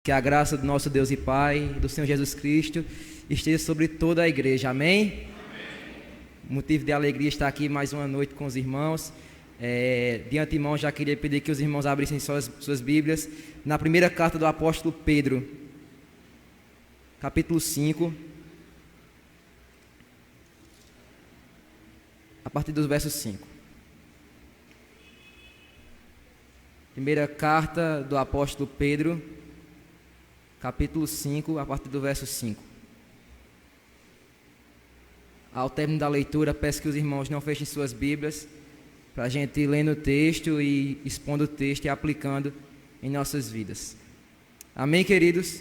Que a graça do nosso Deus e Pai, do Senhor Jesus Cristo, esteja sobre toda a igreja. Amém? Amém. Motivo de alegria estar aqui mais uma noite com os irmãos. De antemão, já queria pedir que os irmãos abrissem suas Bíblias na primeira carta do apóstolo Pedro, capítulo 5, a partir dos versos 5. Primeira carta do apóstolo Pedro, capítulo 5, a partir do verso 5. Ao término da leitura, peço que os irmãos não fechem suas Bíblias, para a gente ir lendo o texto e expondo o texto e aplicando em nossas vidas. Amém, queridos?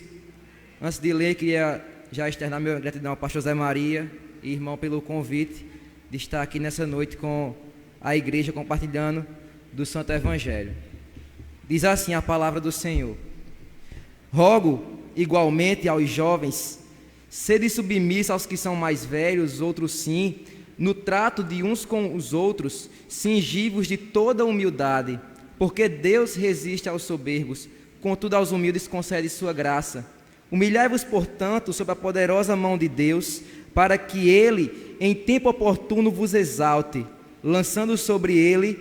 Antes de ler, queria já externar minha gratidão ao pastor Zé Maria e irmão pelo convite de estar aqui nessa noite com a igreja compartilhando do Santo Evangelho. Diz assim a palavra do Senhor: rogo igualmente aos jovens, sede submissos aos que são mais velhos, outros sim, no trato de uns com os outros, cingivos de toda humildade, porque Deus resiste aos soberbos, contudo aos humildes concede sua graça. Humilhai-vos, portanto, sob a poderosa mão de Deus, para que Ele, em tempo oportuno, vos exalte, lançando sobre Ele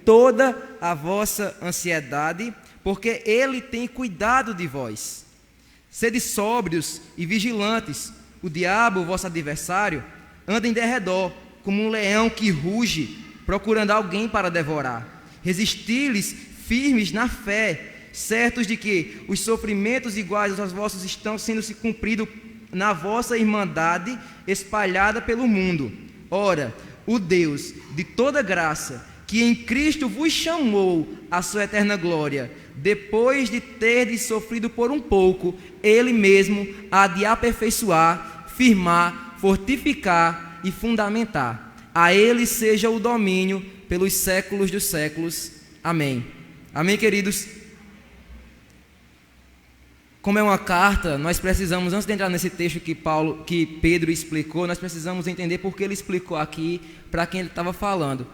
toda a vossa ansiedade, porque Ele tem cuidado de vós. Sede sóbrios e vigilantes. O diabo, vosso adversário, anda em derredor, como um leão que ruge, procurando alguém para devorar. Resisti-lhes firmes na fé, certos de que os sofrimentos iguais aos vossos estão sendo se cumpridos na vossa irmandade espalhada pelo mundo. Ora, o Deus de toda graça, que em Cristo vos chamou à sua eterna glória, depois de terdes sofrido por um pouco, Ele mesmo há de aperfeiçoar, firmar, fortificar e fundamentar. A Ele seja o domínio pelos séculos dos séculos. Amém. Amém, queridos? Como é uma carta, nós precisamos, antes de entrar nesse texto que Pedro explicou, nós precisamos entender por que ele explicou aqui, para quem ele estava falando.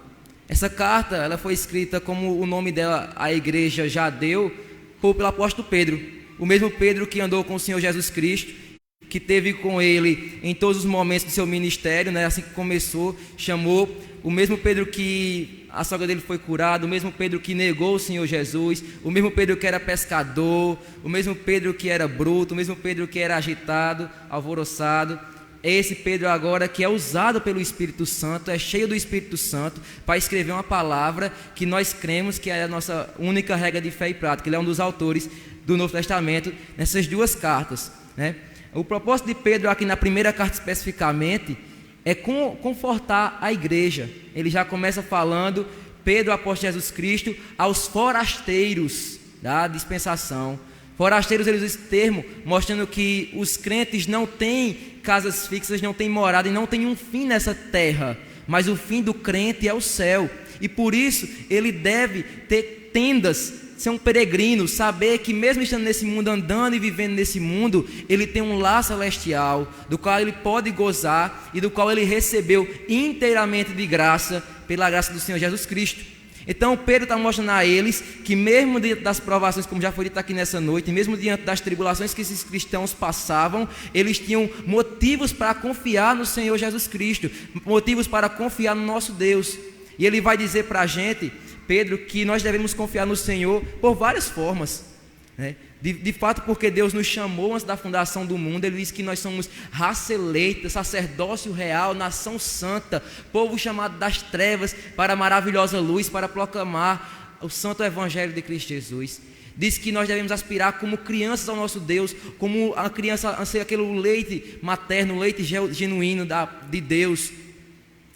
Essa carta, ela foi escrita, como o nome dela, a igreja já deu, pelo apóstolo Pedro. O mesmo Pedro que andou com o Senhor Jesus Cristo, que teve com ele em todos os momentos do seu ministério, né? Assim que começou, chamou. O mesmo Pedro que a sogra dele foi curada, o mesmo Pedro que negou o Senhor Jesus, o mesmo Pedro que era pescador, o mesmo Pedro que era bruto, o mesmo Pedro que era agitado, alvoroçado. É esse Pedro agora que é usado pelo Espírito Santo, é cheio do Espírito Santo, para escrever uma palavra que nós cremos que é a nossa única regra de fé e prática. Ele é um dos autores do Novo Testamento nessas duas cartas, né? O propósito de Pedro aqui na primeira carta especificamente é confortar a igreja. Ele já começa falando, Pedro, apóstolo de Jesus Cristo, aos forasteiros da dispensação. Forasteiros, eles usam esse termo, mostrando que os crentes não têm casas fixas, não têm morada e não têm um fim nessa terra, mas o fim do crente é o céu. E por isso ele deve ter tendas, ser um peregrino, saber que mesmo estando nesse mundo, andando e vivendo nesse mundo, ele tem um lar celestial, do qual ele pode gozar e do qual ele recebeu inteiramente de graça, pela graça do Senhor Jesus Cristo. Então Pedro está mostrando a eles que mesmo diante das provações, como já foi dito aqui nessa noite, mesmo diante das tribulações que esses cristãos passavam, eles tinham motivos para confiar no Senhor Jesus Cristo, motivos para confiar no nosso Deus. E ele vai dizer para a gente, Pedro, que nós devemos confiar no Senhor por várias formas, né? De fato, porque Deus nos chamou antes da fundação do mundo. Ele diz que nós somos raça eleita, sacerdócio real, nação santa, povo chamado das trevas para a maravilhosa luz, para proclamar o santo evangelho de Cristo Jesus. Diz que nós devemos aspirar como crianças ao nosso Deus, como a criança anseia aquele leite materno, leite genuíno de Deus.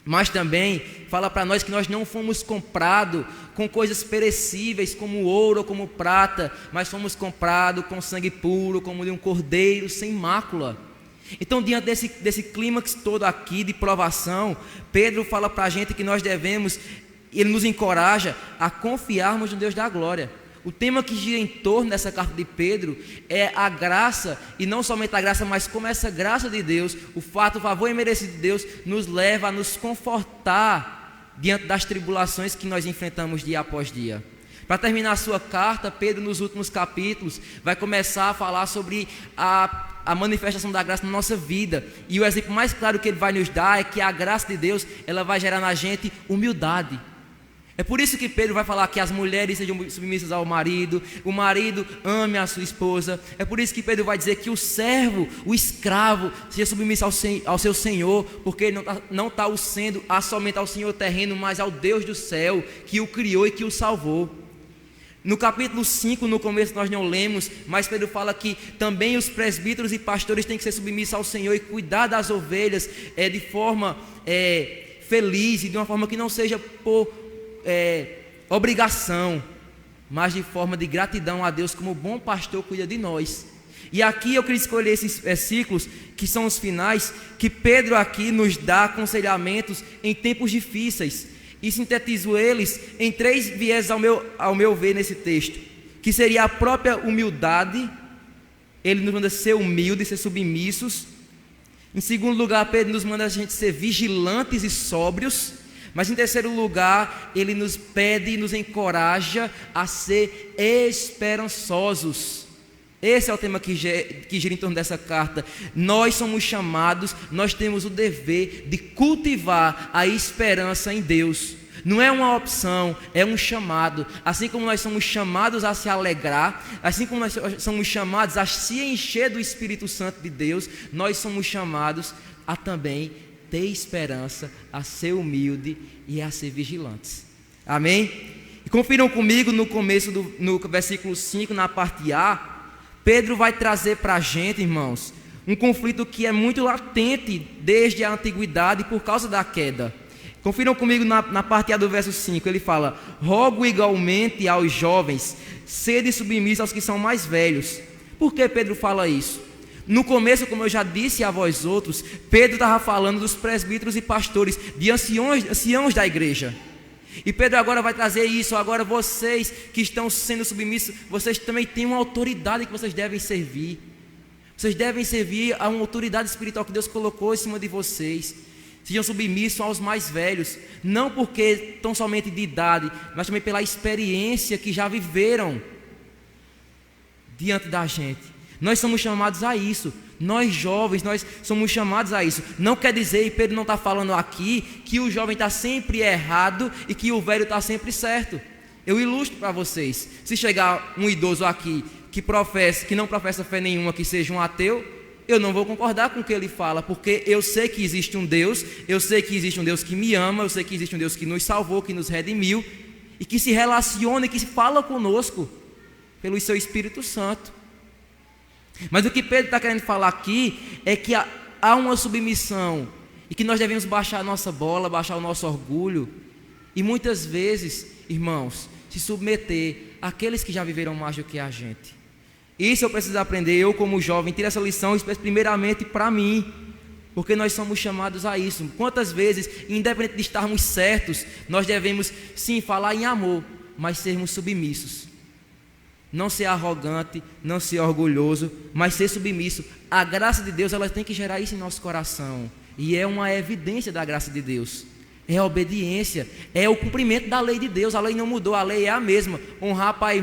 Mas também fala para nós que nós não fomos comprados com coisas perecíveis como ouro ou como prata, mas fomos comprados com sangue puro, como de um cordeiro sem mácula. Então, diante desse clímax todo aqui de provação, Pedro fala para a gente que nós devemos, ele nos encoraja a confiarmos no Deus da glória. O tema que gira em torno dessa carta de Pedro é a graça, e não somente a graça, mas como essa graça de Deus, o favor imerecido de Deus, nos leva a nos confortar diante das tribulações que nós enfrentamos dia após dia. Para terminar a sua carta, Pedro, nos últimos capítulos, vai começar a falar sobre a manifestação da graça na nossa vida. E o exemplo mais claro que ele vai nos dar é que a graça de Deus, ela vai gerar na gente humildade. É por isso que Pedro vai falar que as mulheres sejam submissas ao marido, o marido ame a sua esposa. É por isso que Pedro vai dizer que o servo, o escravo, seja submisso ao seu senhor, porque ele não está o sendo somente ao senhor terreno, mas ao Deus do céu, que o criou e que o salvou. No capítulo 5, no começo nós não lemos, mas Pedro fala que também os presbíteros e pastores têm que ser submissos ao Senhor e cuidar das ovelhas de forma feliz e de uma forma que não seja por obrigação, mas de forma de gratidão a Deus, como o bom pastor cuida de nós. E aqui eu queria escolher esses versículos, que são os finais, que Pedro aqui nos dá aconselhamentos em tempos difíceis, e sintetizo eles em 3 viés ao meu ver nesse texto, que seria a própria humildade. Ele nos manda ser humildes, ser submissos. Em segundo lugar, Pedro nos manda a gente ser vigilantes e sóbrios. Mas em terceiro lugar, ele nos pede e nos encoraja a ser esperançosos. Esse é o tema que gira em torno dessa carta. Nós somos chamados, nós temos o dever de cultivar a esperança em Deus. Não é uma opção, é um chamado. Assim como nós somos chamados a se alegrar, assim como nós somos chamados a se encher do Espírito Santo de Deus, nós somos chamados a também ter esperança, a ser humilde e a ser vigilantes. Amém? E confiram comigo no começo no versículo 5, na parte A, Pedro vai trazer para a gente, irmãos, um conflito que é muito latente desde a antiguidade por causa da queda. Confiram comigo na parte A do verso 5, ele fala: rogo igualmente aos jovens, sede submissos aos que são mais velhos. Por que Pedro fala isso? No começo, como eu já disse a vós outros, Pedro estava falando dos presbíteros e pastores, de anciãos da igreja. E Pedro agora vai trazer isso. Agora vocês que estão sendo submissos, vocês também têm uma autoridade que vocês devem servir. Vocês devem servir a uma autoridade espiritual que Deus colocou em cima de vocês. Sejam submissos aos mais velhos, não porque tão somente de idade, mas também pela experiência que já viveram diante da gente. Nós somos chamados a isso. Nós jovens, nós somos chamados a isso. Não quer dizer, e Pedro não está falando aqui, que o jovem está sempre errado e que o velho está sempre certo. Eu ilustro para vocês. Se chegar um idoso aqui que não professa fé nenhuma, que seja um ateu, eu não vou concordar com o que ele fala, porque eu sei que existe um Deus, eu sei que existe um Deus que me ama, eu sei que existe um Deus que nos salvou, que nos redimiu e que se relaciona e que se fala conosco pelo seu Espírito Santo. Mas o que Pedro está querendo falar aqui é que há uma submissão e que nós devemos baixar a nossa bola, baixar o nosso orgulho e muitas vezes, irmãos, se submeter àqueles que já viveram mais do que a gente. Isso eu preciso aprender, eu como jovem, ter essa lição primeiramente para mim, porque nós somos chamados a isso. Quantas vezes, independente de estarmos certos, nós devemos sim falar em amor, mas sermos submissos. Não ser arrogante, não ser orgulhoso, mas ser submisso. A graça de Deus, ela tem que gerar isso em nosso coração. E é uma evidência da graça de Deus. É a obediência, é o cumprimento da lei de Deus. A lei não mudou, a lei é a mesma. Honrar pai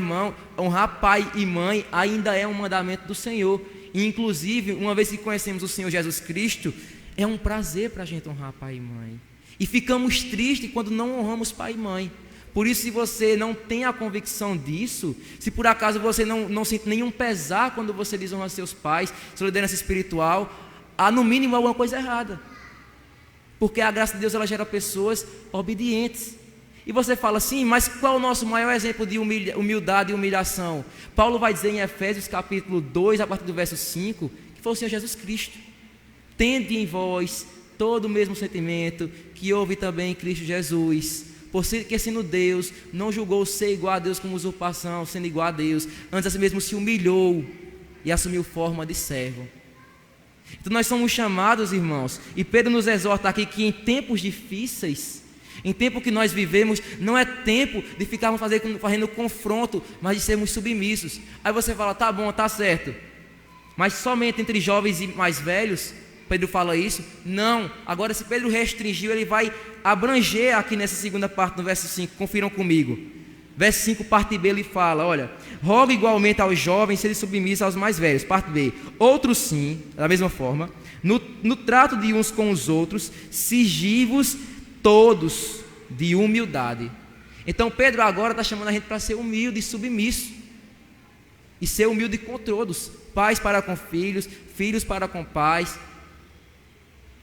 e mãe ainda é um mandamento do Senhor. E inclusive, uma vez que conhecemos o Senhor Jesus Cristo, é um prazer para a gente honrar pai e mãe. E ficamos tristes quando não honramos pai e mãe. Por isso, se você não tem a convicção disso, se por acaso você não sente nenhum pesar quando você desonra seus pais, sua liderança espiritual, há no mínimo alguma coisa errada. Porque a graça de Deus, ela gera pessoas obedientes. E você fala assim, mas qual é o nosso maior exemplo de humildade e humilhação? Paulo vai dizer em Efésios capítulo 2, a partir do verso 5, que foi o Senhor Jesus Cristo. Tende em vós todo o mesmo sentimento que houve também em Cristo Jesus, porque sendo Deus, não julgou ser igual a Deus como usurpação, sendo igual a Deus, antes a si mesmo se humilhou e assumiu forma de servo. Então nós somos chamados, irmãos, e Pedro nos exorta aqui que em tempos difíceis, em tempo que nós vivemos, não é tempo de ficarmos fazendo confronto, mas de sermos submissos. Aí você fala, tá bom, tá certo, mas somente entre jovens e mais velhos? Pedro fala isso? Não. Agora, se Pedro restringiu, ele vai abranger aqui nessa segunda parte do verso 5. Confiram comigo. Verso 5, parte B, ele fala, olha, roga igualmente aos jovens serem submissos aos mais velhos. Parte B, outros sim, da mesma forma, no trato de uns com os outros, sigivos todos de humildade. Então Pedro agora está chamando a gente para ser humilde e submisso, e ser humilde com todos, pais para com filhos, filhos para com pais.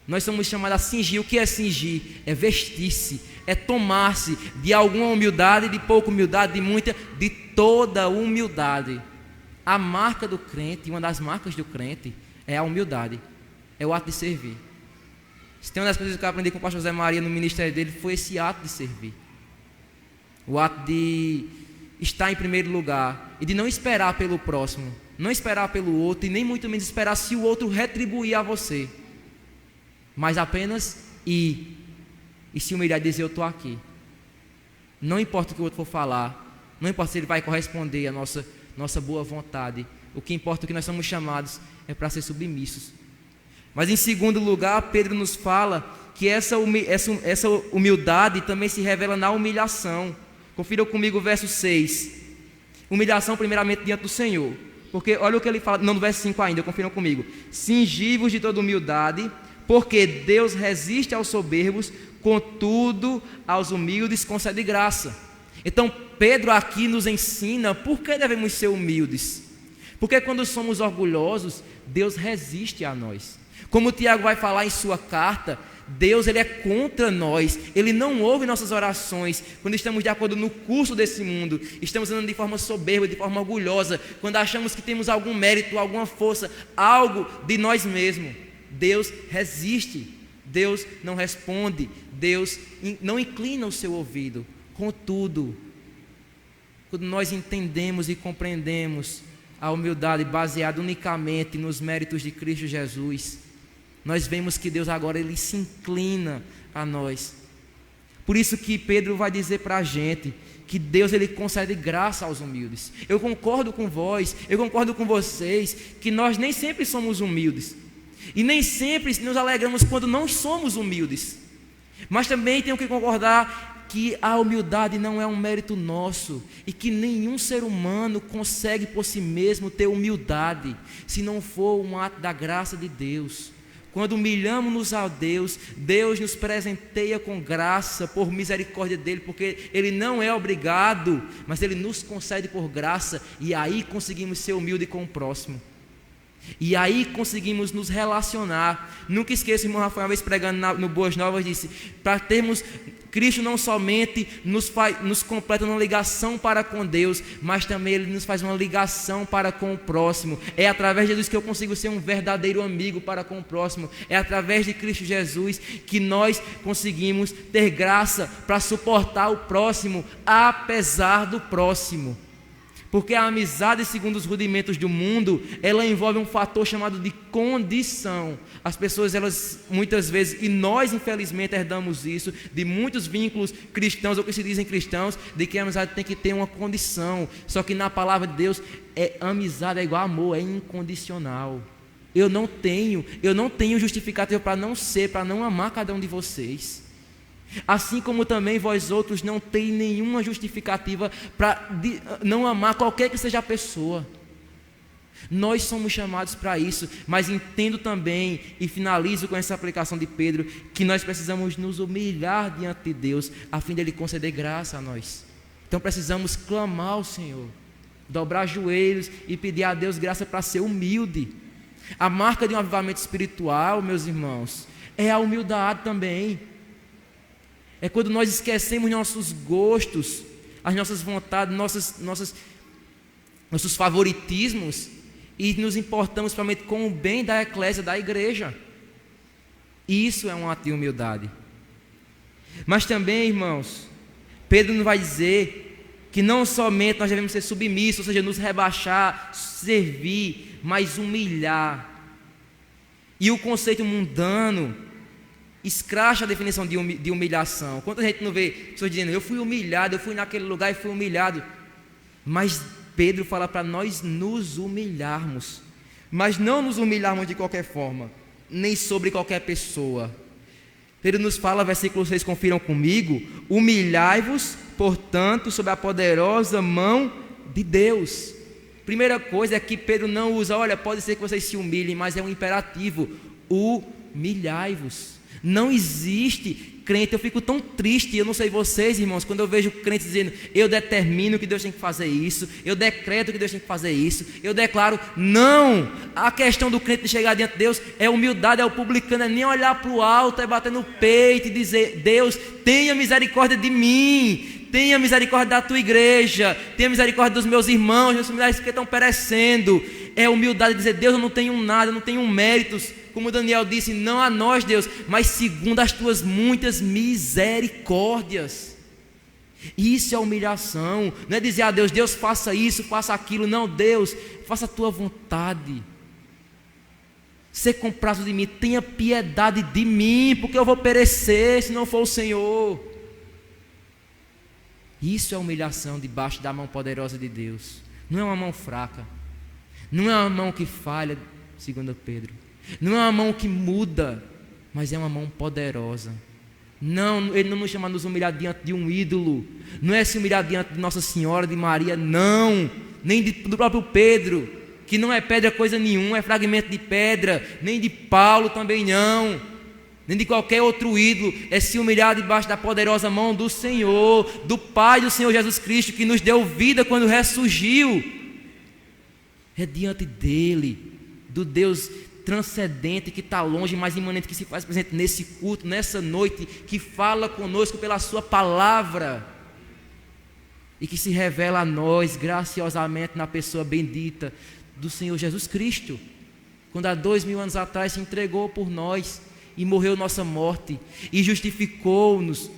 Nós somos chamados a cingir. O que é cingir? É vestir-se, é tomar-se de alguma humildade, de pouca humildade, de muita, de toda humildade. A marca do crente, uma das marcas do crente, é a humildade, é o ato de servir. Se tem uma das coisas que eu aprendi com o pastor José Maria no ministério dele, foi esse ato de servir. O ato de estar em primeiro lugar e de não esperar pelo próximo, não esperar pelo outro e nem muito menos esperar se o outro retribuir a você, mas apenas ir e se humilhar e dizer: eu estou aqui. Não importa o que o outro for falar, não importa se ele vai corresponder à nossa boa vontade, o que importa é que nós somos chamados é para ser submissos. Mas em segundo lugar, Pedro nos fala que essa humildade também se revela na humilhação. Confira comigo o verso 6. Humilhação primeiramente diante do Senhor, porque olha o que ele fala, não, no verso 5 ainda, confiram comigo: cingivos de toda humildade, porque Deus resiste aos soberbos, contudo aos humildes concede graça. Então Pedro aqui nos ensina por que devemos ser humildes, porque quando somos orgulhosos, Deus resiste a nós. Como o Tiago vai falar em sua carta, Deus, ele é contra nós, ele não ouve nossas orações quando estamos de acordo no curso desse mundo, estamos andando de forma soberba, de forma orgulhosa, quando achamos que temos algum mérito, alguma força, algo de nós mesmos. Deus resiste, Deus não responde, Deus não inclina o seu ouvido. Contudo, quando nós entendemos e compreendemos a humildade baseada unicamente nos méritos de Cristo Jesus, nós vemos que Deus agora ele se inclina a nós. Por isso que Pedro vai dizer para a gente que Deus ele concede graça aos humildes. Eu concordo com vós, eu concordo com vocês, que nós nem sempre somos humildes, e nem sempre nos alegramos quando não somos humildes. Mas também tenho que concordar que a humildade não é um mérito nosso, e que nenhum ser humano consegue por si mesmo ter humildade, se não for um ato da graça de Deus. Quando humilhamos-nos a Deus, Deus nos presenteia com graça, por misericórdia dEle, porque Ele não é obrigado, mas Ele nos concede por graça, e aí conseguimos ser humildes com o próximo, e aí conseguimos nos relacionar. Nunca esqueço, irmão Rafael, uma vez pregando no Boas Novas, disse, para termos Cristo não somente nos completa uma ligação para com Deus, mas também Ele nos faz uma ligação para com o próximo. É através de Jesus que eu consigo ser um verdadeiro amigo para com o próximo. É através de Cristo Jesus que nós conseguimos ter graça para suportar o próximo, apesar do próximo. Porque a amizade, segundo os rudimentos do mundo, ela envolve um fator chamado de condição. As pessoas, elas muitas vezes, e nós infelizmente herdamos isso, de muitos vínculos cristãos, ou que se dizem cristãos, de que a amizade tem que ter uma condição. Só que na palavra de Deus, amizade é igual a amor, é incondicional. Eu não tenho justificativa para não ser, para não amar cada um de vocês. Assim como também vós outros não tem nenhuma justificativa para não amar qualquer que seja a pessoa. Nós somos chamados para isso, mas entendo também, e finalizo com essa aplicação de Pedro, que nós precisamos nos humilhar diante de Deus, a fim de Ele conceder graça a nós. Então precisamos clamar ao Senhor, dobrar joelhos e pedir a Deus graça para ser humilde. A marca de um avivamento espiritual, meus irmãos, é a humildade também. É quando nós esquecemos nossos gostos, as nossas vontades, nossos favoritismos, e nos importamos somente com o bem da eclésia, da igreja. Isso é um ato de humildade. Mas também, irmãos, Pedro nos vai dizer que não somente nós devemos ser submissos, ou seja, nos rebaixar, servir, mas humilhar. E o conceito mundano escracha a definição de humilhação. Quanta gente não vê pessoas dizendo: eu fui humilhado, eu fui naquele lugar e fui humilhado. Mas Pedro fala para nós nos humilharmos, mas não nos humilharmos de qualquer forma, nem sobre qualquer pessoa. Pedro nos fala, versículo 6, confiram comigo: humilhai-vos, portanto, sob a poderosa mão de Deus. Primeira coisa é que Pedro não usa, olha, pode ser que vocês se humilhem, mas é um imperativo: humilhai-vos. Não existe crente, eu fico tão triste, eu não sei vocês, irmãos, quando eu vejo crentes dizendo, eu determino que Deus tem que fazer isso, eu decreto que Deus tem que fazer isso, eu declaro. Não, a questão do crente de chegar diante de Deus é humildade, é o publicano, é nem olhar para o alto, é bater no peito e dizer, Deus, tenha misericórdia de mim, tenha misericórdia da tua igreja, tenha misericórdia dos meus irmãos, meus familiares que estão perecendo. É humildade de dizer, Deus, eu não tenho nada, eu não tenho méritos, como Daniel disse, não a nós, Deus, mas segundo as tuas muitas misericórdias. Isso é humilhação. Não é dizer a Deus, Deus faça isso, faça aquilo. Não, Deus, faça a tua vontade. Ser comprado de mim, tenha piedade de mim, porque eu vou perecer se não for o Senhor. Isso é humilhação debaixo da mão poderosa de Deus. Não é uma mão fraca, não é uma mão que falha, segundo Pedro, não é uma mão que muda, mas é uma mão poderosa. Não, Ele não nos chama a nos humilhar diante de um ídolo, não é se humilhar diante de Nossa Senhora, de Maria, não, nem do próprio Pedro, que não é pedra coisa nenhuma, é fragmento de pedra, nem de Paulo também não, nem de qualquer outro ídolo. É se humilhar debaixo da poderosa mão do Senhor, do Pai do Senhor Jesus Cristo, que nos deu vida quando ressurgiu. É diante dele, do Deus transcendente, que está longe, mas imanente, que se faz presente nesse culto, nessa noite, que fala conosco pela sua palavra e que se revela a nós graciosamente na pessoa bendita do Senhor Jesus Cristo, quando há 2000 anos atrás se entregou por nós e morreu nossa morte e justificou-nos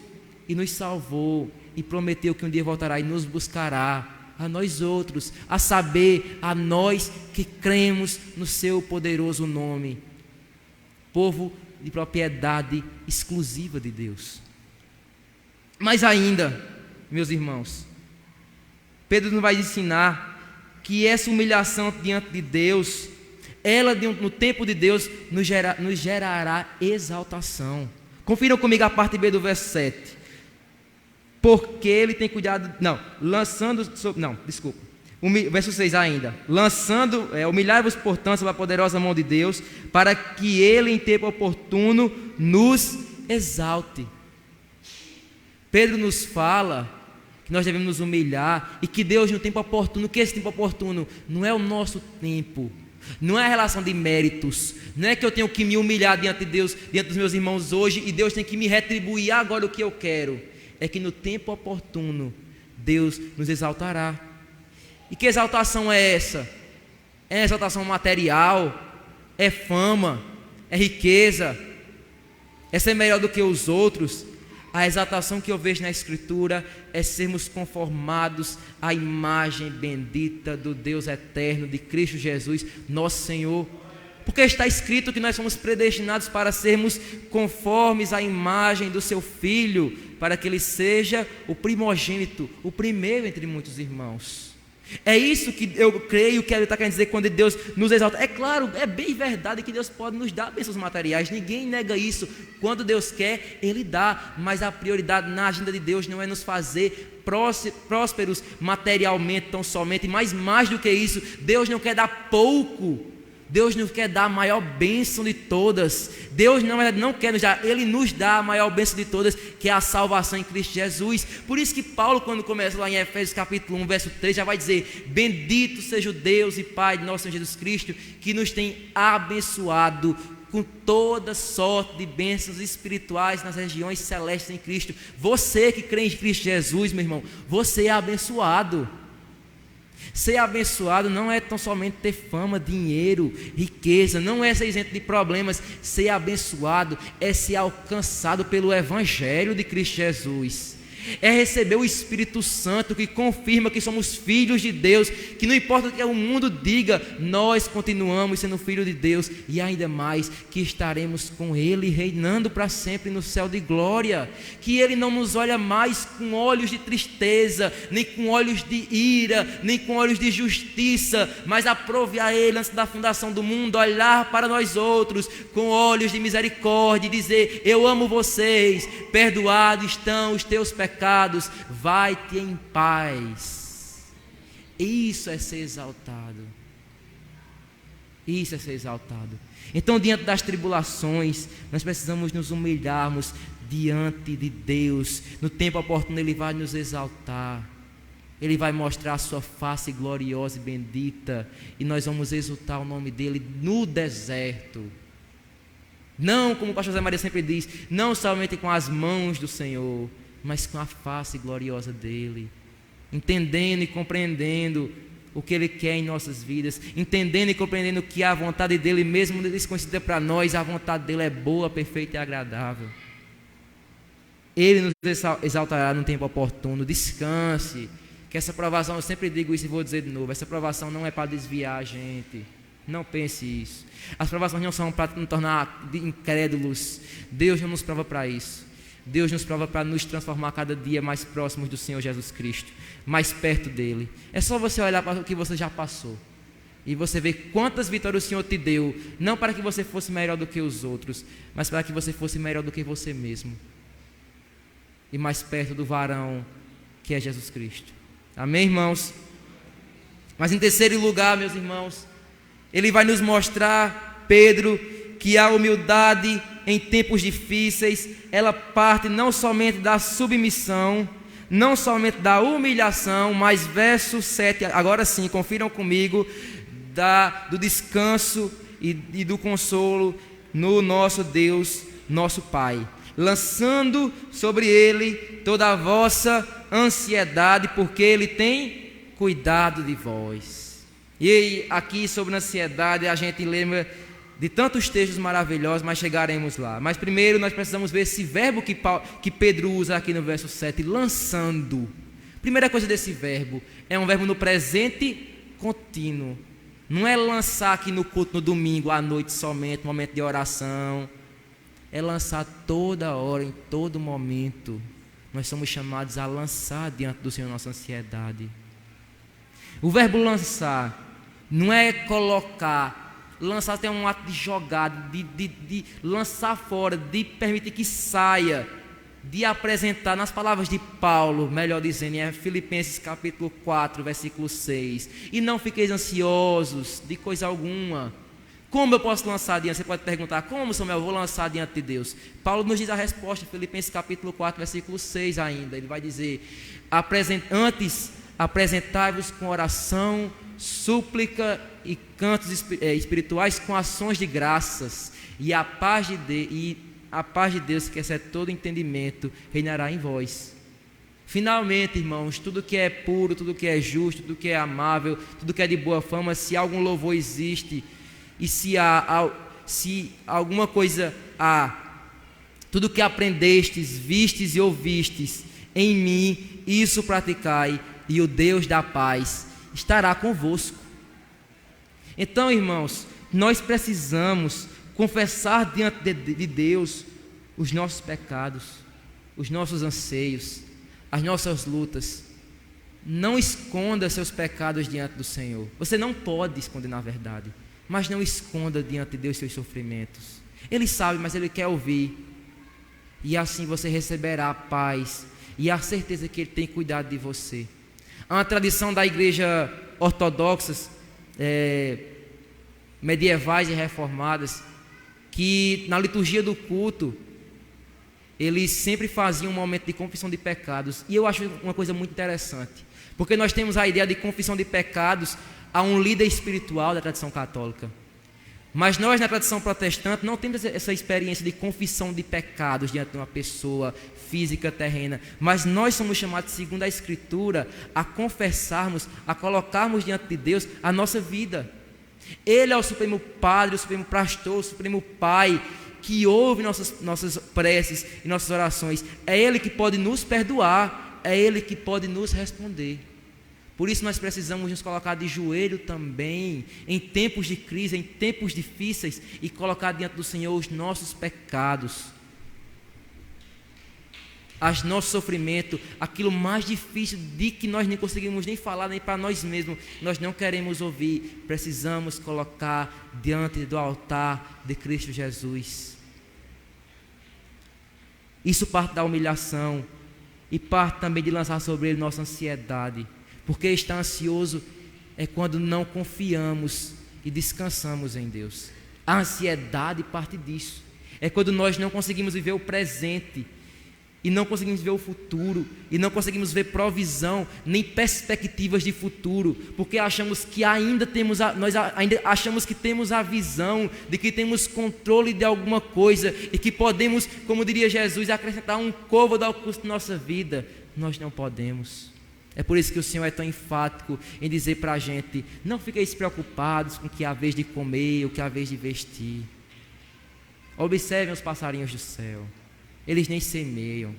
e nos salvou e prometeu que um dia voltará e nos buscará, a nós outros, a saber, a nós que cremos no seu poderoso nome, povo de propriedade exclusiva de Deus. Mas ainda, meus irmãos, Pedro nos vai ensinar que essa humilhação diante de Deus, ela no tempo de Deus nos gerará exaltação. Confiram comigo a parte B do verso 7. Porque ele tem cuidado, verso 6 ainda, humilhai-vos portanto sob a poderosa mão de Deus, para que ele em tempo oportuno nos exalte. Pedro nos fala que nós devemos nos humilhar e que Deus no tempo oportuno, que esse tempo oportuno não é o nosso tempo, não é a relação de méritos, não é que eu tenho que me humilhar diante de Deus, diante dos meus irmãos hoje e Deus tem que me retribuir agora o que eu quero. É que no tempo oportuno Deus nos exaltará. E que exaltação é essa? É exaltação material? É fama? É riqueza? É ser melhor do que os outros? A exaltação que eu vejo na Escritura é sermos conformados à imagem bendita do Deus eterno, de Cristo Jesus, nosso Senhor. Porque está escrito que nós somos predestinados para sermos conformes à imagem do seu Filho, para que ele seja o primogênito, o primeiro entre muitos irmãos. É isso que eu creio que ele está querendo dizer quando Deus nos exalta. É claro, é bem verdade que Deus pode nos dar bênçãos materiais, ninguém nega isso. Quando Deus quer, Ele dá, mas a prioridade na agenda de Deus não é nos fazer prósperos materialmente tão somente, mas mais do que isso, Deus não quer dar pouco. Deus nos quer dar a maior bênção de todas. Deus não quer nos dar, Ele nos dá a maior bênção de todas, que é a salvação em Cristo Jesus. Por isso que Paulo, quando começa lá em Efésios capítulo 1, verso 3, já vai dizer: bendito seja o Deus e Pai de nosso Senhor Jesus Cristo, que nos tem abençoado com toda sorte de bênçãos espirituais nas regiões celestes em Cristo. Você que crê em Cristo Jesus, meu irmão, você é abençoado. Ser abençoado não é tão somente ter fama, dinheiro, riqueza, não é ser isento de problemas. Ser abençoado é ser alcançado pelo Evangelho de Cristo Jesus. É receber o Espírito Santo que confirma que somos filhos de Deus, que não importa o que o mundo diga, nós continuamos sendo filhos de Deus e ainda mais que estaremos com Ele reinando para sempre no céu de glória, que Ele não nos olha mais com olhos de tristeza, nem com olhos de ira, nem com olhos de justiça, mas aprove a Ele antes da fundação do mundo olhar para nós outros com olhos de misericórdia e dizer: eu amo vocês, perdoados estão os teus pecados. pecados, vai-te em paz. Isso é ser exaltado. Isso é ser exaltado. Então, diante das tribulações, nós precisamos nos humilharmos diante de Deus. No tempo oportuno Ele vai nos exaltar. Ele vai mostrar a sua face gloriosa e bendita, e nós vamos exultar o nome dEle no deserto. Não, como o pastor Zé Maria sempre diz, não somente com as mãos do Senhor, mas com a face gloriosa dEle, entendendo e compreendendo o que Ele quer em nossas vidas, entendendo e compreendendo que a vontade dEle, mesmo desconhecida para nós, a vontade dEle é boa, perfeita e agradável. Ele nos exaltará no tempo oportuno. Descanse, que essa provação, eu sempre digo isso e vou dizer de novo, essa provação não é para desviar a gente. Não pense isso. As provações não são para nos tornar incrédulos. Deus não nos prova para isso. Deus nos prova para nos transformar cada dia mais próximos do Senhor Jesus Cristo, mais perto dEle. É só você olhar para o que você já passou e você ver quantas vitórias o Senhor te deu, não para que você fosse melhor do que os outros, mas para que você fosse melhor do que você mesmo e mais perto do varão que é Jesus Cristo. Amém, irmãos? Mas em terceiro lugar, meus irmãos, Ele vai nos mostrar, Pedro, que a humildade em tempos difíceis, ela parte não somente da submissão, não somente da humilhação, mas verso 7, agora sim, confiram comigo, do descanso e do consolo no nosso Deus, nosso Pai, lançando sobre Ele toda a vossa ansiedade, porque Ele tem cuidado de vós. E aqui sobre ansiedade a gente lembra de tantos textos maravilhosos, mas chegaremos lá. Mas primeiro nós precisamos ver esse verbo que Pedro usa aqui no verso 7, lançando. Primeira coisa desse verbo, é um verbo no presente contínuo. Não é lançar aqui no culto no domingo, à noite somente, momento de oração. É lançar toda hora, em todo momento. Nós somos chamados a lançar diante do Senhor nossa ansiedade. O verbo lançar não é colocar. Lançar tem um ato de jogar, de lançar fora, de permitir que saia, de apresentar, nas palavras de Paulo, melhor dizendo, em Filipenses capítulo 4, versículo 6. E não fiqueis ansiosos de coisa alguma. Como eu posso lançar diante? Você pode perguntar, como, Samuel, eu vou lançar diante de Deus? Paulo nos diz a resposta, Filipenses capítulo 4, versículo 6 ainda. Ele vai dizer, antes apresentai-vos com oração, súplica e cantos espirituais com ações de graças, e a paz de Deus, que excede todo entendimento, reinará em vós. Finalmente, irmãos, tudo que é puro, tudo que é justo, tudo que é amável, tudo que é de boa fama, se algum louvor existe, e se alguma coisa há, tudo que aprendestes, vistes e ouvistes em mim, isso praticai, e o Deus da paz estará convosco. Então, irmãos, nós precisamos confessar diante de Deus os nossos pecados, os nossos anseios, as nossas lutas. Não esconda seus pecados diante do Senhor. Você não pode esconder, na verdade, mas não esconda diante de Deus seus sofrimentos. Ele sabe, mas Ele quer ouvir. E assim você receberá a paz e a certeza que Ele tem cuidado de você. Há uma tradição da igreja ortodoxa, medievais e reformadas, que na liturgia do culto eles sempre faziam um momento de confissão de pecados. E eu acho uma coisa muito interessante, porque nós temos a ideia de confissão de pecados a um líder espiritual da tradição católica, mas nós na tradição protestante não temos essa experiência de confissão de pecados diante de uma pessoa física terrena, mas nós somos chamados, segundo a Escritura, a confessarmos, a colocarmos diante de Deus a nossa vida. Ele é o Supremo Padre, o Supremo Pastor, o Supremo Pai, que ouve nossas preces e nossas orações. É Ele que pode nos perdoar, é Ele que pode nos responder. Por isso nós precisamos nos colocar de joelho também, em tempos de crise, em tempos difíceis, e colocar diante do Senhor os nossos pecados, as nosso sofrimento, aquilo mais difícil de que nós nem conseguimos nem falar nem para nós mesmos, nós não queremos ouvir, precisamos colocar diante do altar de Cristo Jesus. Isso parte da humilhação, e parte também de lançar sobre Ele nossa ansiedade, porque estar ansioso é quando não confiamos e descansamos em Deus. A ansiedade parte disso, é quando nós não conseguimos viver o presente, e não conseguimos ver o futuro, e não conseguimos ver provisão, nem perspectivas de futuro, porque achamos que nós ainda achamos que temos a visão de que temos controle de alguma coisa, e que podemos, como diria Jesus, acrescentar um côvado ao custo da nossa vida. Nós não podemos. É por isso que o Senhor é tão enfático em dizer para a gente: não fiqueis preocupados com o que há vez de comer, o que há vez de vestir. Observem os passarinhos do céu. Eles nem semeiam,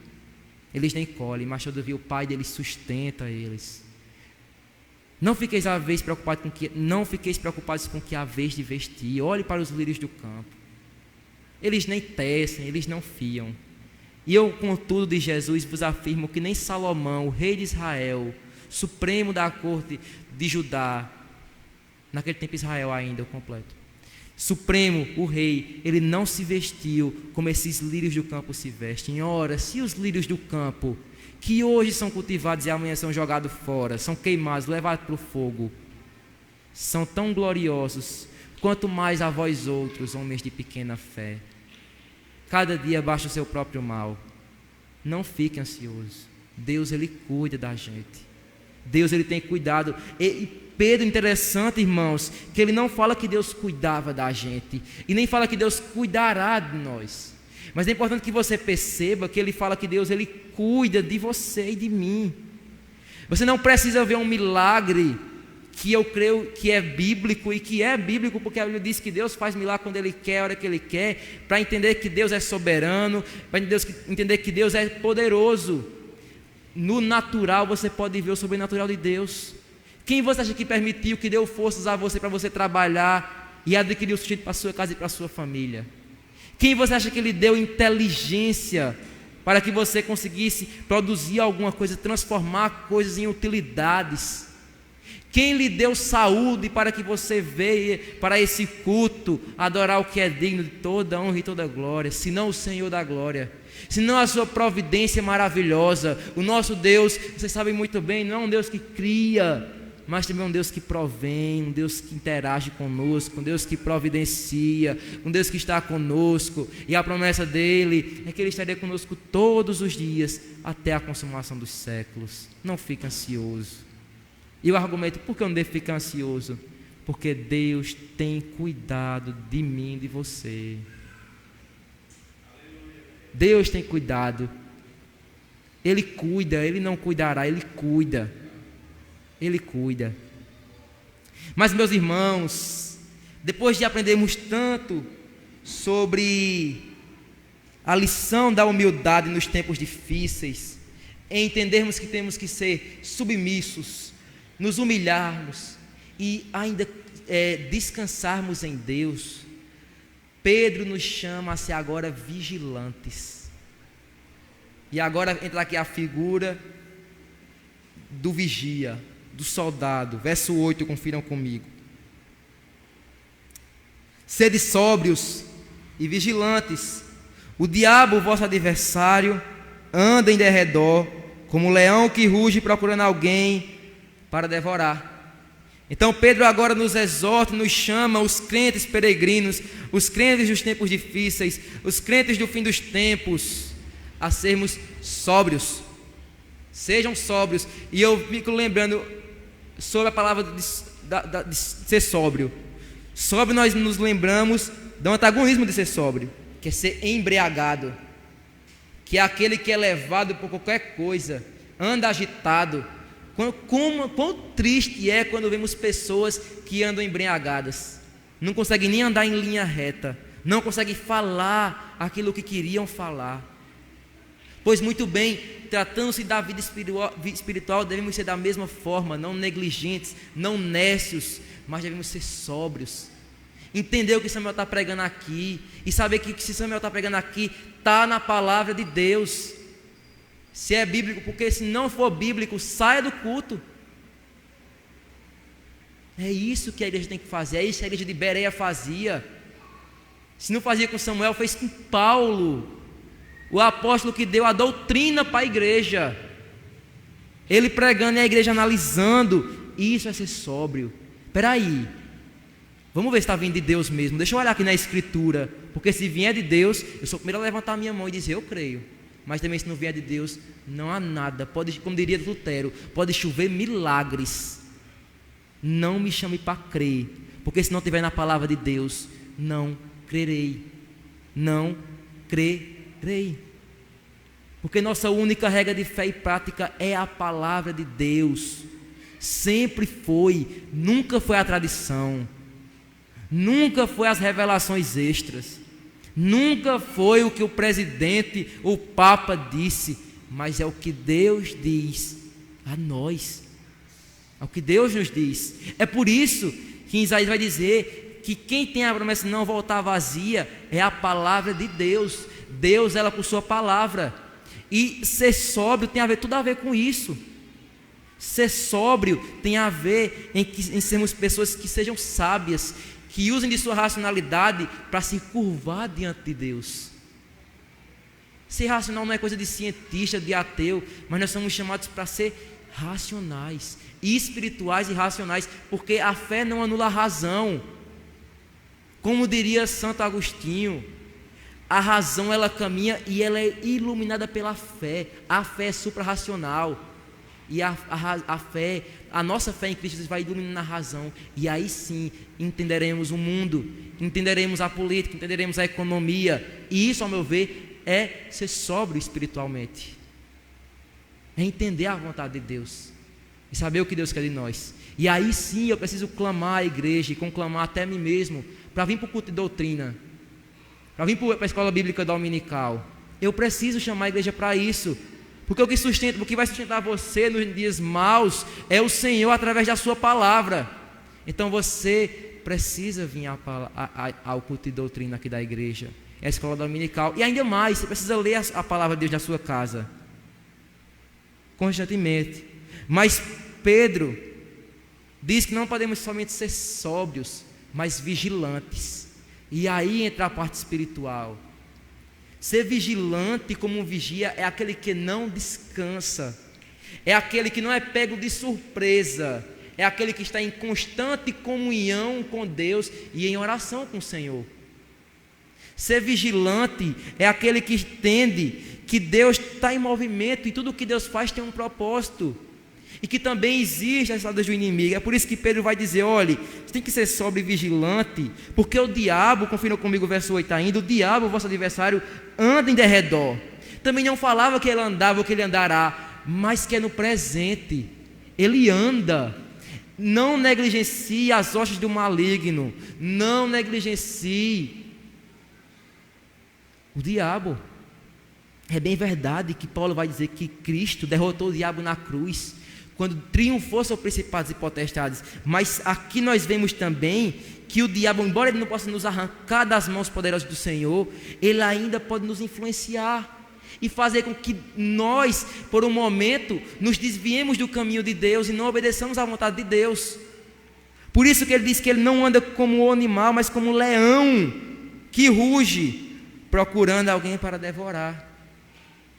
eles nem colhem, mas todavia o Pai deles sustenta eles. Não fiqueis preocupados com o que há vez de vestir. Olhe para os lírios do campo. Eles nem tecem, eles não fiam. E eu, contudo, de Jesus, vos afirmo que nem Salomão, o rei de Israel, supremo da corte de Judá, naquele tempo Israel ainda, o completo, Supremo, o rei, ele não se vestiu como esses lírios do campo se vestem. Ora, se os lírios do campo, que hoje são cultivados e amanhã são jogados fora, são queimados, levados para o fogo, são tão gloriosos, quanto mais a vós outros, homens de pequena fé. Cada dia baixa o seu próprio mal. Não fique ansioso. Deus, ele cuida da gente. Deus, ele tem cuidado. Pedro, interessante, irmãos, que ele não fala que Deus cuidava da gente, e nem fala que Deus cuidará de nós, mas é importante que você perceba que ele fala que Deus, ele cuida de você e de mim. Você não precisa ver um milagre, que eu creio que é bíblico, e que é bíblico porque a Bíblia diz que Deus faz milagre quando Ele quer, a hora que Ele quer, para entender que Deus é soberano, para entender que Deus é poderoso. No natural você pode ver o sobrenatural de Deus. Quem você acha que permitiu, que deu forças a você para você trabalhar e adquirir o sustento para a sua casa e para a sua família? Quem você acha que lhe deu inteligência para que você conseguisse produzir alguma coisa, transformar coisas em utilidades? Quem lhe deu saúde para que você veja para esse culto adorar o que é digno de toda honra e toda glória, senão o Senhor da glória? Senão a sua providência maravilhosa. O nosso Deus, vocês sabem muito bem, não é um Deus que cria, mas também é um Deus que provém, um Deus que interage conosco, um Deus que providencia, um Deus que está conosco, e a promessa dele é que ele estaria conosco todos os dias até a consumação dos séculos. Não fique ansioso. E o argumento: por que eu não devo ficar ansioso? Porque Deus tem cuidado de mim e de você. Deus tem cuidado. Ele cuida, Ele não cuidará, Ele cuida. Ele cuida. Mas, meus irmãos, depois de aprendermos tanto sobre a lição da humildade nos tempos difíceis, em entendermos que temos que ser submissos, nos humilharmos e ainda descansarmos em Deus, Pedro nos chama a ser agora vigilantes. E agora entra aqui a figura do vigia, do soldado. Verso 8, confiram comigo. Sede sóbrios e vigilantes. O diabo, vosso adversário, anda em derredor, como um leão que ruge procurando alguém para devorar. Então Pedro agora nos exorta, nos chama, os crentes peregrinos, os crentes dos tempos difíceis, os crentes do fim dos tempos, a sermos sóbrios. Sejam sóbrios. E eu fico lembrando sobre a palavra de ser sóbrio. Sóbrio, nós nos lembramos do antagonismo de ser sóbrio, que é ser embriagado, que é aquele que é levado por qualquer coisa, anda agitado. Quão triste é quando vemos pessoas que andam embriagadas, não conseguem nem andar em linha reta, não conseguem falar aquilo que queriam falar. Pois muito bem, tratando-se da vida espiritual, devemos ser da mesma forma, não negligentes, não nécios, mas devemos ser sóbrios. Entender o que Samuel está pregando aqui, e saber que se Samuel está pregando aqui, está na palavra de Deus. Se é bíblico, porque se não for bíblico, saia do culto. É isso que a igreja tem que fazer, é isso que a igreja de Bereia fazia. Se não fazia com Samuel, fez com Paulo. O apóstolo que deu a doutrina para a igreja. Ele pregando e a igreja analisando. Isso é ser sóbrio. Espera aí. Vamos ver se está vindo de Deus mesmo. Deixa eu olhar aqui na escritura. Porque se vier de Deus, eu sou o primeiro a levantar a minha mão e dizer, eu creio. Mas também se não vier de Deus, não há nada. Pode, como diria Lutero, pode chover milagres. Não me chame para crer. Porque se não estiver na palavra de Deus, não crerei. Não crerei. Porque nossa única regra de fé e prática é a palavra de Deus. Sempre foi, nunca foi a tradição. Nunca foi as revelações extras. Nunca foi o que o presidente, o Papa disse. Mas é o que Deus diz a nós. É o que Deus nos diz. É por isso que Isaías vai dizer que quem tem a promessa de não voltar vazia é a palavra de Deus. Deus, ela por sua palavra. E ser sóbrio tem a ver, tudo a ver com isso. Ser sóbrio tem a ver em sermos pessoas que sejam sábias, que usem de sua racionalidade para se curvar diante de Deus. Ser racional não é coisa de cientista, de ateu, mas nós somos chamados para ser racionais, espirituais e racionais, porque a fé não anula a razão. Como diria Santo Agostinho, a razão ela caminha e ela é iluminada pela fé. A fé é suprarracional. E a fé, a nossa fé em Cristo vai iluminando a razão. E aí sim entenderemos o mundo, entenderemos a política, entenderemos a economia. E isso, ao meu ver, é ser sóbrio espiritualmente. É entender a vontade de Deus e saber o que Deus quer de nós. E aí sim eu preciso clamar à igreja e conclamar até a mim mesmo para vir para o culto de doutrina, para vir para a escola bíblica dominical. Eu preciso chamar a igreja para isso. Porque o que vai sustentar você nos dias maus é o Senhor através da sua palavra. Então você precisa vir ao culto de doutrina aqui da igreja, é a escola dominical. E ainda mais, você precisa ler a palavra de Deus na sua casa constantemente. Mas Pedro diz que não podemos somente ser sóbrios, mas vigilantes. E aí entra a parte espiritual. Ser vigilante como um vigia é aquele que não descansa, é aquele que não é pego de surpresa, é aquele que está em constante comunhão com Deus e em oração com o Senhor. Ser vigilante é aquele que entende que Deus está em movimento e tudo o que Deus faz tem um propósito. E que também existe as ladas do inimigo. É por isso que Pedro vai dizer, olha, você tem que ser sóbrio e vigilante, porque o diabo, confira comigo o verso 8 ainda, o diabo, o vosso adversário, anda em derredor. Também não falava que ele andava ou que ele andará, mas que é no presente. Ele anda. Não negligencie as hostes do maligno. Não negligencie o diabo. É bem verdade que Paulo vai dizer que Cristo derrotou o diabo na cruz, quando triunfou sobre principados e potestades. Mas aqui nós vemos também que o diabo, embora ele não possa nos arrancar das mãos poderosas do Senhor, ele ainda pode nos influenciar e fazer com que nós, por um momento, nos desviemos do caminho de Deus e não obedeçamos à vontade de Deus. Por isso que ele diz que ele não anda como um animal, mas como um leão que ruge, procurando alguém para devorar.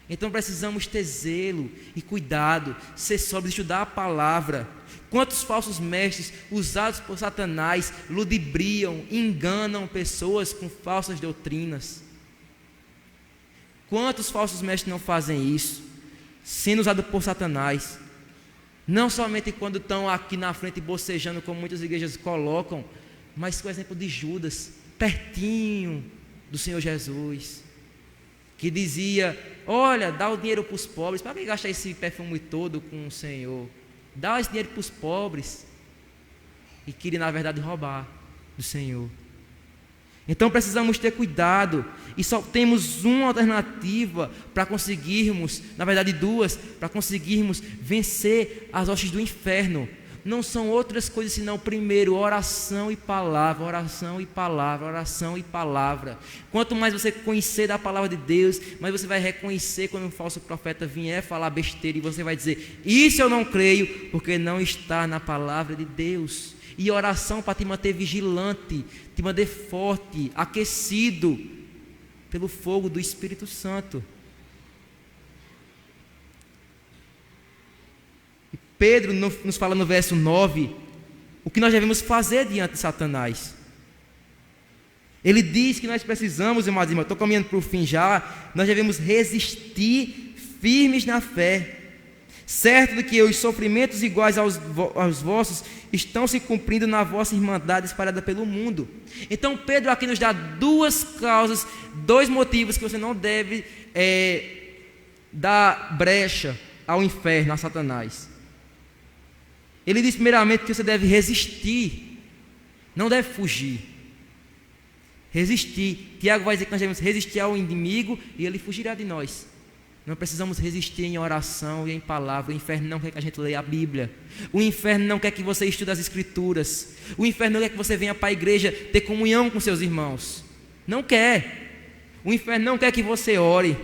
Então precisamos ter zelo e cuidado, ser sóbrio, estudar a palavra. Quantos falsos mestres usados por Satanás ludibriam, enganam pessoas com falsas doutrinas? Quantos falsos mestres não fazem isso, sendo usados por Satanás? Não somente quando estão aqui na frente bocejando, como muitas igrejas colocam, mas com o exemplo de Judas, pertinho do Senhor Jesus, que dizia, olha, dá o dinheiro para os pobres. Para que gastar esse perfume todo com o Senhor? Dá esse dinheiro para os pobres. E queria na verdade roubar do Senhor. Então precisamos ter cuidado. E só temos uma alternativa para conseguirmos, na verdade duas, para conseguirmos vencer as hostes do inferno. Não são outras coisas senão, primeiro, oração e palavra, oração e palavra, oração e palavra. Quanto mais você conhecer da palavra de Deus, mais você vai reconhecer quando um falso profeta vier falar besteira, e você vai dizer, isso eu não creio, porque não está na palavra de Deus. E oração para te manter vigilante, te manter forte, aquecido pelo fogo do Espírito Santo. Pedro nos fala no verso 9 o que nós devemos fazer diante de Satanás. Ele diz que nós precisamos, irmãos e irmãs, estou caminhando para o fim já, nós devemos resistir firmes na fé, certo de que os sofrimentos iguais aos vossos estão se cumprindo na vossa irmandade espalhada pelo mundo. Então Pedro aqui nos dá duas causas, dois motivos que você não deve dar brecha ao inferno, a Satanás. Ele diz primeiramente que você deve resistir, não deve fugir. Resistir. Tiago vai dizer que nós devemos resistir ao inimigo e ele fugirá de nós. Não precisamos resistir em oração e em palavra. O inferno não quer que a gente leia a Bíblia. O inferno não quer que você estude as Escrituras. O inferno não quer que você venha para a igreja ter comunhão com seus irmãos. Não quer. O inferno não quer que você ore.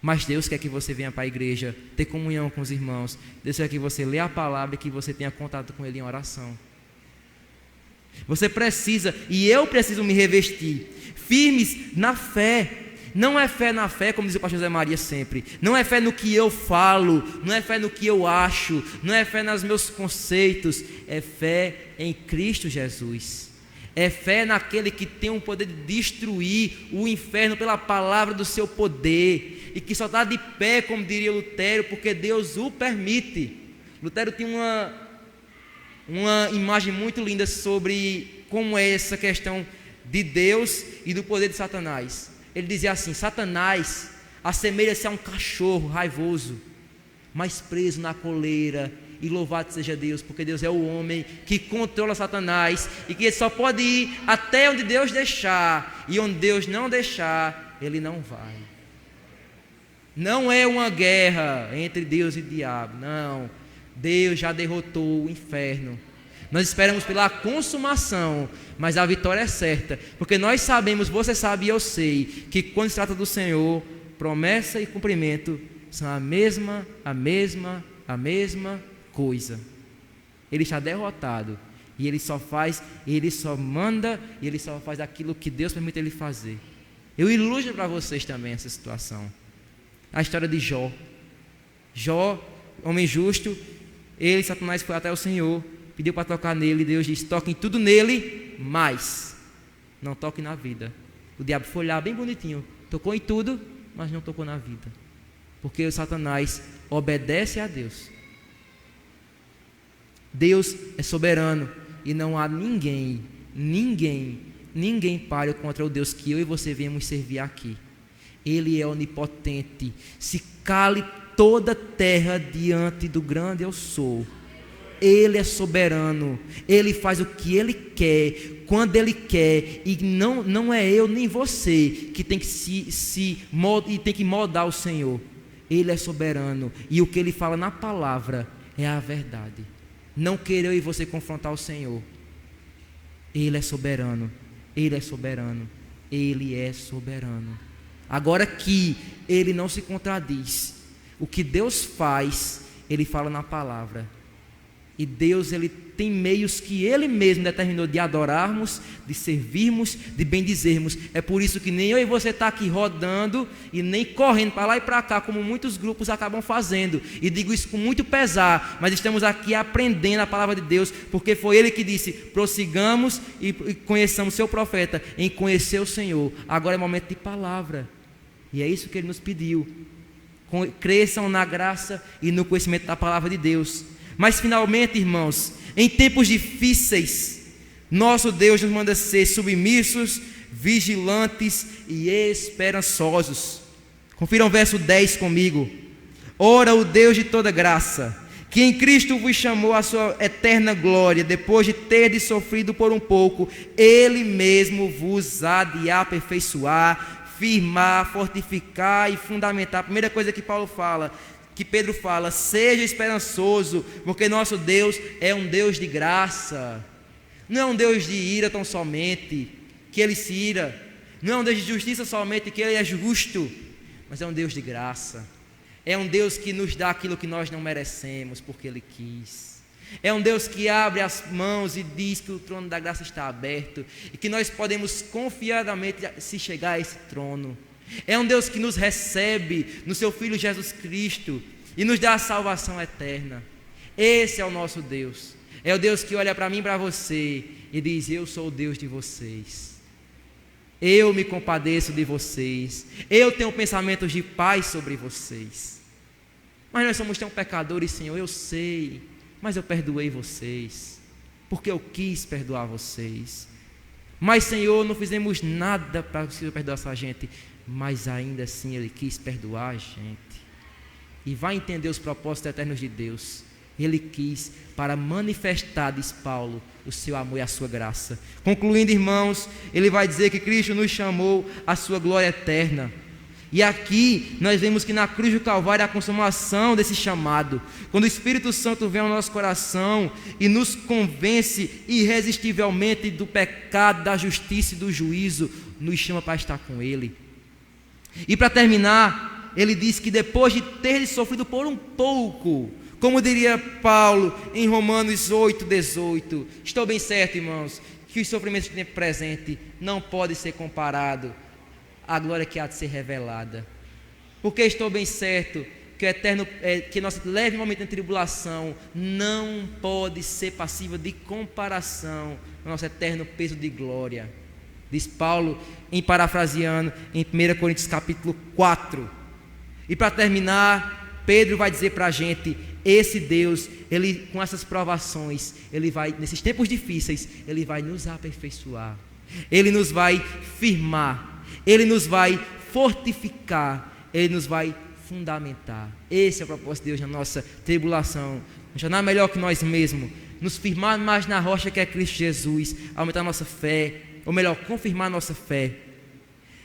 Mas Deus quer que você venha para a igreja ter comunhão com os irmãos. Deus quer que você leia a palavra e que você tenha contato com Ele em oração. Você precisa, e eu preciso me revestir firmes na fé. Não é fé na fé, como diz o pastor José Maria sempre. Não é fé no que eu falo, não é fé no que eu acho, não é fé nos meus conceitos. É fé em Cristo Jesus. É fé naquele que tem o poder de destruir o inferno pela palavra do seu poder, e que só está de pé, como diria Lutero, porque Deus o permite. Lutero tinha uma imagem muito linda sobre como é essa questão de Deus e do poder de Satanás. Ele dizia assim: Satanás assemelha-se a um cachorro raivoso, mas preso na coleira, e louvado seja Deus, porque Deus é o homem que controla Satanás, e que ele só pode ir até onde Deus deixar, e onde Deus não deixar, ele não vai. Não é uma guerra entre Deus e diabo, não. Deus já derrotou o inferno. Nós esperamos pela consumação, mas a vitória é certa, porque nós sabemos, você sabe e eu sei, que quando se trata do Senhor, promessa e cumprimento são a mesma coisa. Ele está derrotado, e ele só manda, e ele só faz aquilo que Deus permite ele fazer. Eu ilustro para vocês também essa situação. A história de Jó. Jó, homem justo, ele, Satanás, foi até o Senhor, pediu para tocar nele. Deus disse: toque em tudo nele, mas não toque na vida. O diabo foi lá bem bonitinho, tocou em tudo, mas não tocou na vida, porque o Satanás obedece a Deus. Deus é soberano, e não há ninguém pare contra o Deus que eu e você viemos servir aqui. Ele é onipotente. Se cale toda a terra diante do grande eu sou. Ele é soberano. Ele faz o que Ele quer, quando Ele quer. E não é eu nem você que tem que tem que moldar o Senhor. Ele é soberano. E o que Ele fala na palavra é a verdade. Não queira eu e você confrontar o Senhor. Ele é soberano. Ele é soberano. Ele é soberano. Agora que Ele não se contradiz. O que Deus faz, Ele fala na palavra. E Deus, Ele tem meios que Ele mesmo determinou de adorarmos, de servirmos, de bendizermos. É por isso que nem eu e você está aqui rodando e nem correndo para lá e para cá, como muitos grupos acabam fazendo. E digo isso com muito pesar, mas estamos aqui aprendendo a palavra de Deus, porque foi Ele que disse: prossigamos e conheçamos seu profeta em conhecer o Senhor. Agora é momento de palavra, e é isso que Ele nos pediu. Cresçam na graça e no conhecimento da palavra de Deus. Mas finalmente, irmãos, em tempos difíceis, nosso Deus nos manda ser submissos, vigilantes e esperançosos. Confiram o verso 10 comigo. Ora, o Deus de toda graça, que em Cristo vos chamou à sua eterna glória, depois de terdes sofrido por um pouco, Ele mesmo vos há de aperfeiçoar, firmar, fortificar e fundamentar. A primeira coisa que Pedro fala: seja esperançoso, porque nosso Deus é um Deus de graça. Não é um Deus de ira tão somente, que Ele se ira. Não é um Deus de justiça somente, que Ele é justo. Mas é um Deus de graça. É um Deus que nos dá aquilo que nós não merecemos, porque Ele quis. É um Deus que abre as mãos e diz que o trono da graça está aberto, e que nós podemos confiadamente se chegar a esse trono. É um Deus que nos recebe no seu Filho Jesus Cristo, e nos dá a salvação eterna. Esse é o nosso Deus. É o Deus que olha para mim e para você e diz: eu sou o Deus de vocês. Eu me compadeço de vocês. Eu tenho pensamentos de paz sobre vocês. Mas nós somos tão pecadores, Senhor, eu sei. Mas eu perdoei vocês, porque eu quis perdoar vocês. Mas, Senhor, não fizemos nada para que o Senhor perdoasse a gente. Mas ainda assim Ele quis perdoar a gente. E vai entender os propósitos eternos de Deus. Ele quis para manifestar, diz Paulo, o seu amor e a sua graça. Concluindo, irmãos, ele vai dizer que Cristo nos chamou à sua glória eterna. E aqui nós vemos que na cruz do Calvário é a consumação desse chamado. Quando o Espírito Santo vem ao nosso coração e nos convence irresistivelmente do pecado, da justiça e do juízo, nos chama para estar com Ele. E para terminar, ele diz que depois de ter sofrido por um pouco, como diria Paulo em Romanos 8:18, estou bem certo, irmãos, que os sofrimentos do tempo presente não podem ser comparados à glória que há de ser revelada. Porque estou bem certo que o eterno, que nosso leve momento de tribulação não pode ser passível de comparação ao nosso eterno peso de glória. Diz Paulo, em parafraseando, em 1 Coríntios capítulo 4. E para terminar, Pedro vai dizer para a gente: esse Deus, Ele, com essas provações, Ele vai, nesses tempos difíceis, Ele vai nos aperfeiçoar, Ele nos vai firmar, Ele nos vai fortificar, Ele nos vai fundamentar. Esse é o propósito de Deus na nossa tribulação, nos tornar melhor que nós mesmos, nos firmar mais na rocha que é Cristo Jesus, aumentar a nossa fé, ou melhor, confirmar a nossa fé.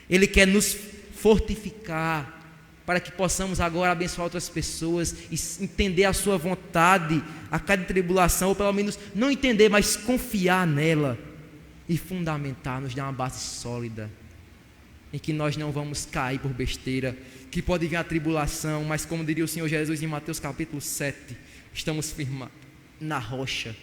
Ele quer nos fortificar, para que possamos agora abençoar outras pessoas e entender a sua vontade a cada tribulação, ou pelo menos não entender, mas confiar nela e fundamentar, nos dar uma base sólida, em que nós não vamos cair por besteira, que pode vir a tribulação, mas como diria o Senhor Jesus em Mateus capítulo 7, estamos firmados na rocha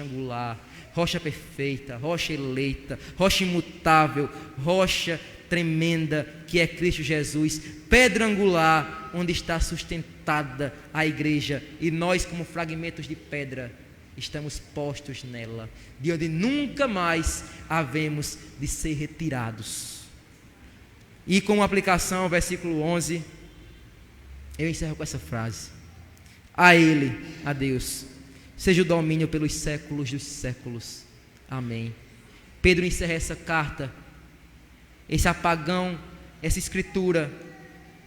angular, rocha perfeita, rocha eleita, rocha imutável, rocha tremenda, que é Cristo Jesus, pedra angular, onde está sustentada a igreja, e nós, como fragmentos de pedra, estamos postos nela, de onde nunca mais havemos de ser retirados. E como aplicação, versículo 11, eu encerro com essa frase: a Ele, a Deus, seja o domínio pelos séculos dos séculos. Amém. Pedro encerra essa carta, esse apagão, essa escritura,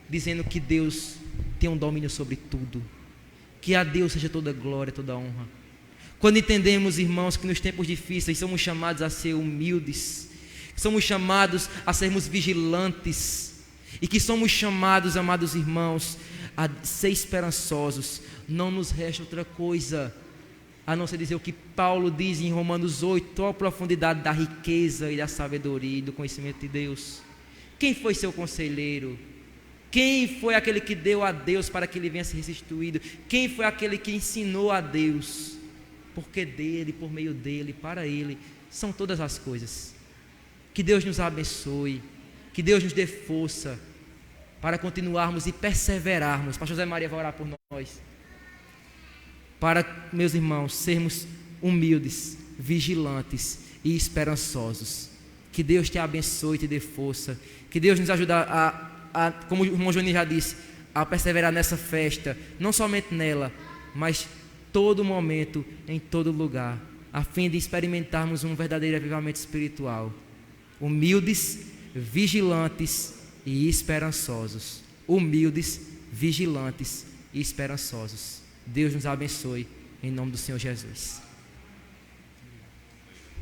dizendo que Deus tem um domínio sobre tudo, que a Deus seja toda glória, toda honra. Quando entendemos, irmãos, que nos tempos difíceis somos chamados a ser humildes, somos chamados a sermos vigilantes, e que somos chamados, amados irmãos, a ser esperançosos, não nos resta outra coisa a não ser dizer o que Paulo diz em Romanos 8, a profundidade da riqueza e da sabedoria e do conhecimento de Deus. Quem foi seu conselheiro? Quem foi aquele que deu a Deus para que ele venha ser restituído? Quem foi aquele que ensinou a Deus? Porque dele, por meio dele, para ele, são todas as coisas. Que Deus nos abençoe, que Deus nos dê força para continuarmos e perseverarmos. Pastor José Maria vai orar por nós. Para, meus irmãos, sermos humildes, vigilantes e esperançosos. Que Deus te abençoe e te dê força. Que Deus nos ajude como o irmão Johnny já disse, a perseverar nessa festa, não somente nela, mas todo momento, em todo lugar, a fim de experimentarmos um verdadeiro avivamento espiritual. Humildes, vigilantes e esperançosos. Humildes, vigilantes e esperançosos. Deus nos abençoe, em nome do Senhor Jesus.